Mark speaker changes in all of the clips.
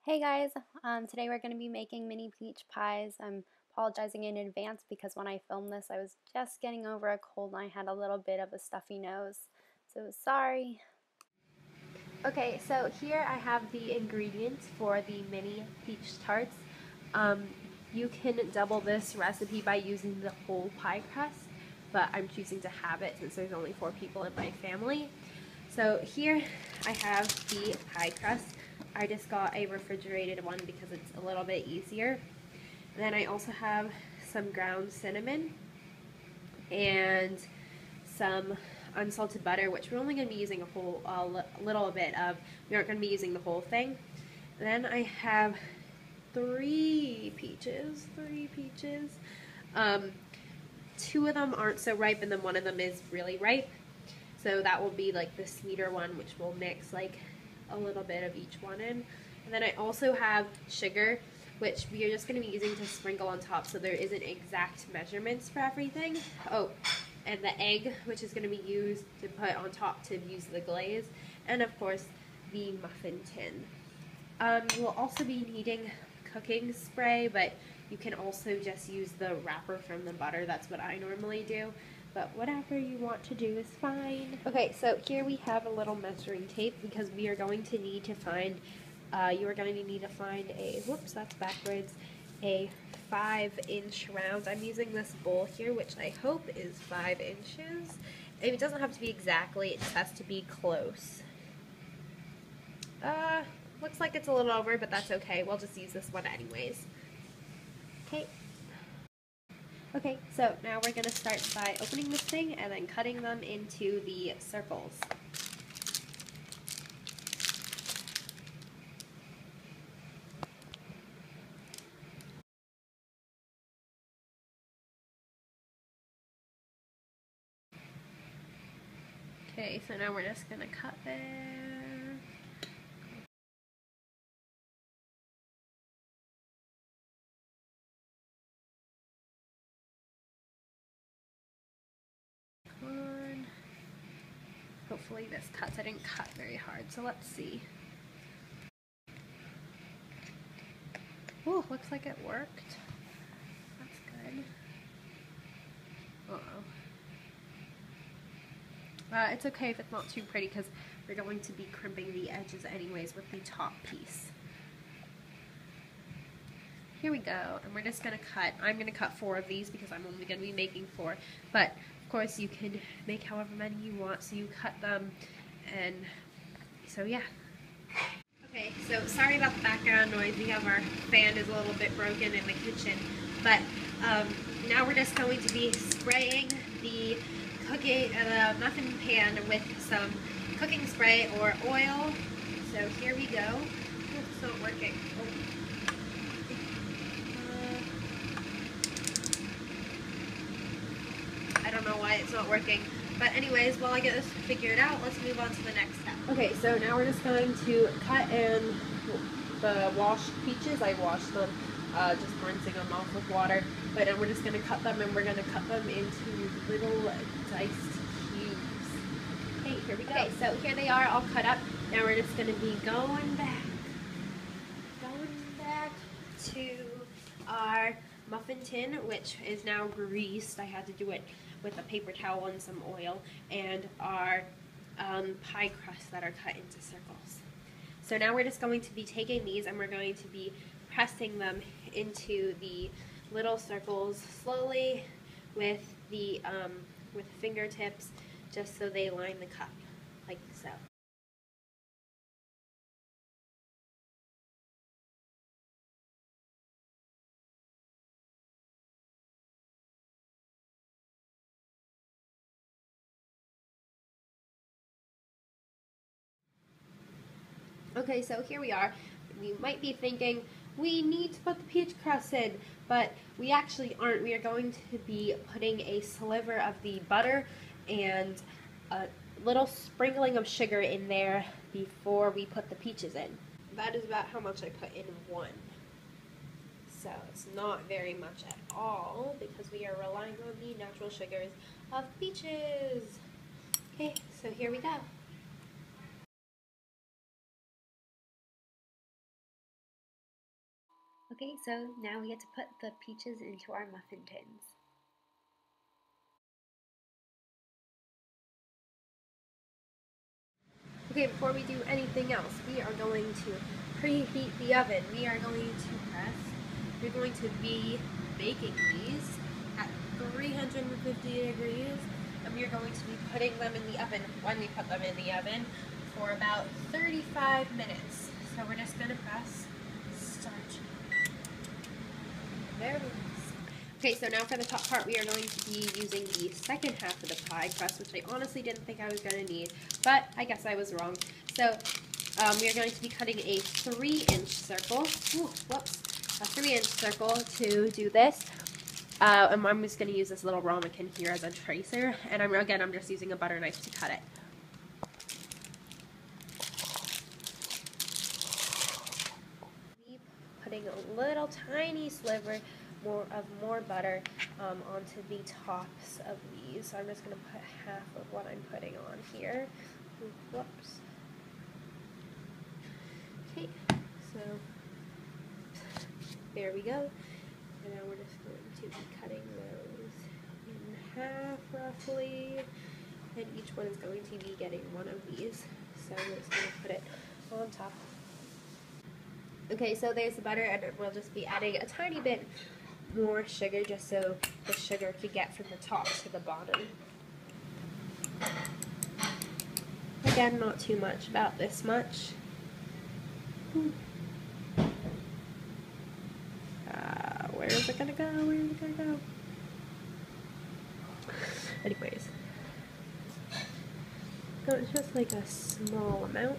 Speaker 1: Hey guys, today we're going to be making mini peach pies. I'm apologizing in advance because when I filmed this I was just getting over a cold and I had a little bit of a stuffy nose, so sorry. Okay, so here I have the ingredients for the mini peach tarts. You can double this recipe by using the whole pie crust, but I'm choosing to have it since there's only 4 people in my family. So here I have the pie crust. I just got a refrigerated one because it's a little bit easier. And then I also have some ground cinnamon and some unsalted butter, which we're only going to be using a little bit of. We aren't going to be using the whole thing. And then I have 3 peaches. 2 of them aren't so ripe, and then one of them is really ripe. So that will be like the sweeter one, which will mix like a little bit of each one in. And then I also have sugar, which we are just going to be using to sprinkle on top, so there isn't exact measurements for everything. Oh, and the egg, which is going to be used to put on top to use the glaze, and of course the muffin tin. We'll also be needing cooking spray, but you can also just use the wrapper from the butter. That's what I normally do, but whatever you want to do is fine. Okay, so here we have a little measuring tape because we are going to need to find, you are going to need to find a, whoops, that's backwards, a 5-inch round. I'm using this bowl here, which I hope is 5 inches. And it doesn't have to be exactly, it just has to be close. Looks like it's a little over, but that's okay. We'll just use this one anyways. Okay. Okay, so now we're going to start by opening this thing and then cutting them into the circles. Okay, so now we're just going to cut there. Hopefully this cuts. I didn't cut very hard, so let's see. Oh, looks like it worked. That's good. Uh-oh. It's okay if it's not too pretty because we're going to be crimping the edges anyways with the top piece. Here we go, and we're just going to cut. I'm going to cut 4 of these because I'm only going to be making 4, but of course you can make however many you want, so you cut them, and so yeah. Okay, so sorry about the background noise. We have our fan is a little bit broken in the kitchen, but now we're just going to be spraying the muffin pan with some cooking spray or oil. So here we go. Oh, it's not working. Oh. I don't know why it's not working. But anyways, while I get this figured out, let's move on to the next step. Okay, so now we're just going to cut in the washed peaches. I washed them, just rinsing them off with water. But now we're just going to cut them, and we're going to cut them into little diced cubes. Okay, here we go. Okay, so here they are all cut up. Now we're just going to be going back to our muffin tin, which is now greased. I had to do it with a paper towel and some oil, and our pie crusts that are cut into circles. So now we're just going to be taking these and we're going to be pressing them into the little circles slowly with the with fingertips, just so they line the cup, like so. Okay, so here we are. You might be thinking, we need to put the peach crust in, but we actually aren't. We are going to be putting a sliver of the butter and a little sprinkling of sugar in there before we put the peaches in. That is about how much I put in one. So it's not very much at all because we are relying on the natural sugars of peaches. Okay, so here we go. Okay, so now we get to put the peaches into our muffin tins. Okay, before we do anything else, we are going to preheat the oven. We're going to be baking these at 350 degrees, and we are going to be putting them in the oven when we put them in the oven for about 35 minutes. So we're just going to press start. There it is. Okay, so now for the top part, we are going to be using the second half of the pie crust, which I honestly didn't think I was going to need, but I guess I was wrong. So we are going to be cutting a 3-inch circle. Ooh, whoops. A 3-inch circle to do this. And I'm just going to use this little ramekin here as a tracer, and I'm just using a butter knife to cut it. Putting a little tiny sliver more butter onto the tops of these. So I'm just going to put half of what I'm putting on here. Whoops. Okay, so there we go. And now we're just going to be cutting those in half roughly. And each one is going to be getting one of these. So we're just going to put it on top. Okay, so there's the butter, and we'll just be adding a tiny bit more sugar just so the sugar could get from the top to the bottom. Again, not too much, about this much. Where is it gonna go? Where is it gonna go? Anyways, so it's just like a small amount.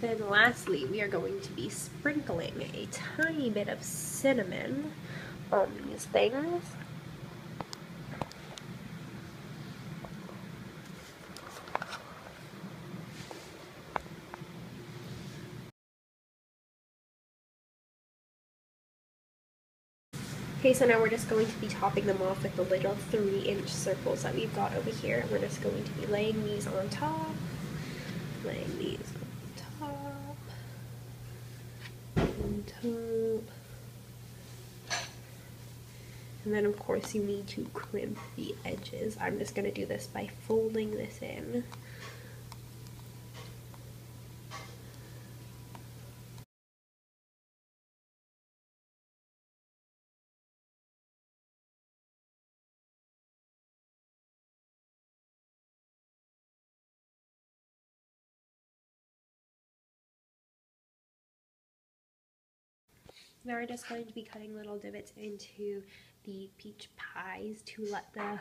Speaker 1: Then lastly, we are going to be sprinkling a tiny bit of cinnamon on these things. Okay, so now we're just going to be topping them off with the little 3-inch circles that we've got over here. And we're just going to be laying these on top. Laying these on top. On top. And then of course you need to crimp the edges. I'm just going to do this by folding this in. Now we're just going to be cutting little divots into the peach pies to let the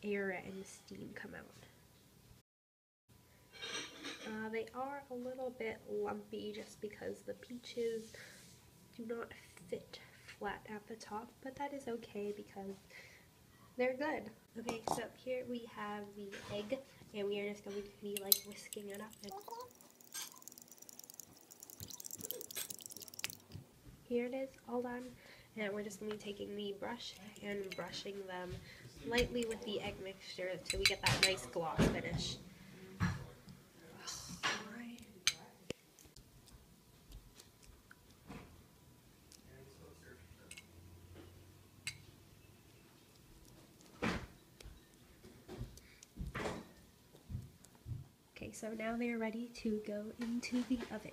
Speaker 1: air and steam come out. They are a little bit lumpy just because the peaches do not fit flat at the top, but that is okay because they're good. Okay, so here we have the egg, and we are just going to be like whisking it up. Here it is, all done. And we're just going to be taking the brush and brushing them lightly with the egg mixture until we get that nice gloss finish. Okay, so now they're ready to go into the oven.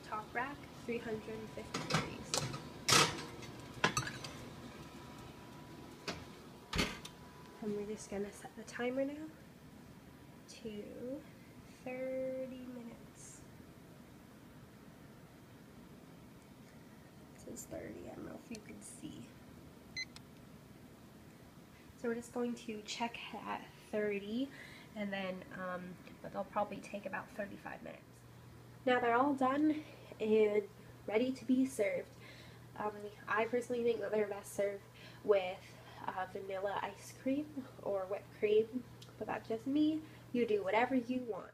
Speaker 1: Top rack, 350 degrees. And we're just going to set the timer now to 30 minutes. It says 30, I don't know if you can see. So we're just going to check at 30, and then, but they'll probably take about 35 minutes. Now they're all done and ready to be served. I personally think that they're best served with vanilla ice cream or whipped cream, but that's just me. You do whatever you want.